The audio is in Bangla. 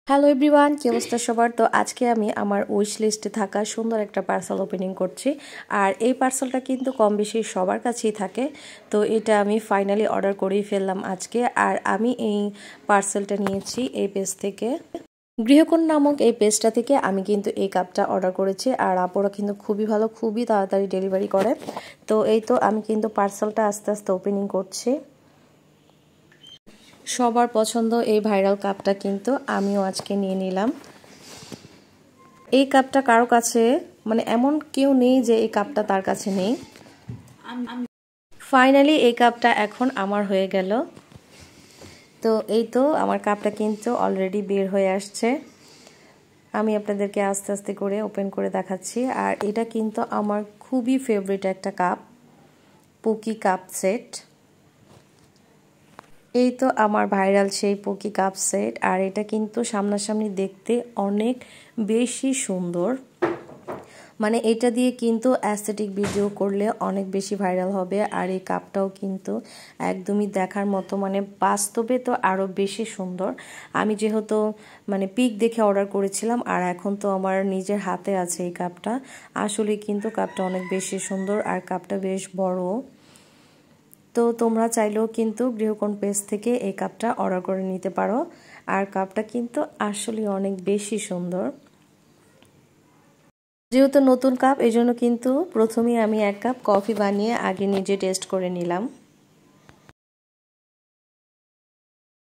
হ্যালো এভরিওয়ান, কি অবস্থা সবার? তো আজকে আমি আমার উইশ লিস্টে থাকা সুন্দর একটা পার্সেল ওপেনিং করছি। আর এই পার্সেলটা কিন্তু কম বেশি সবার কাছেই থাকে। তো এটা আমি ফাইনালি অর্ডার করেই ফেললাম আজকে। আর আমি এই পার্সেলটা নিয়েছি এই পেজ থেকে। গৃহকোণ নামক এই পেজটা থেকে আমি কিন্তু এই কাপটা অর্ডার করেছি। আর আপুরা কিন্তু খুবই ভালো, খুবই তাড়াতাড়ি ডেলিভারি করে। তো এই তো আমি কিন্তু পার্সেলটা আস্তে আস্তে ওপেনিং করছি। সবার পছন্দ এই ভাইরাল কাপটা কিন্তু আমিও আজকে নিয়ে নিলাম। এই কাপটা কারো কাছে মানে এমন কেউ নেই যে এই কাপটা তার কাছে নেই। ফাইনালি এই কাপটা এখন আমার হয়ে গেল। তো এই তো আমার কাপটা কিন্তু অলরেডি বের হয়ে আসছে। আমি আপনাদেরকে আস্তে আস্তে করে ওপেন করে দেখাচ্ছি। আর এটা কিন্তু আমার খুবই ফেভারিট একটা কাপ, পোকি কাপ সেট। এই তো আমার ভাইরাল সেই পোকি কাপ সেট। আর এটা কিন্তু সামনাসামনি দেখতে অনেক বেশি সুন্দর। মানে এটা দিয়ে কিন্তু অ্যাস্থেটিক ভিডিও করলে অনেক বেশি ভাইরাল হবে। আর এই কাপটাও কিন্তু একদমই দেখার মতো, মানে বাস্তবে তো আরও বেশি সুন্দর। আমি যেহেতু মানে পিক দেখে অর্ডার করেছিলাম, আর এখন তো আমার নিজের হাতে আছে এই কাপটা। আসলে কিন্তু কাপটা অনেক বেশি সুন্দর আর কাপটা বেশ বড়। তো তোমরা চাইলেও কিন্তু গৃহকোণ পেজ থেকে এই কাপটা অর্ডার করে নিতে পারো। আর কাপটা কিন্তু আসলে অনেক বেশি সুন্দর। যেহেতু নতুন কাপ, এই জন্য কিন্তু প্রথমেই আমি এক কাপ কফি বানিয়ে আগে নিজে টেস্ট করে নিলাম।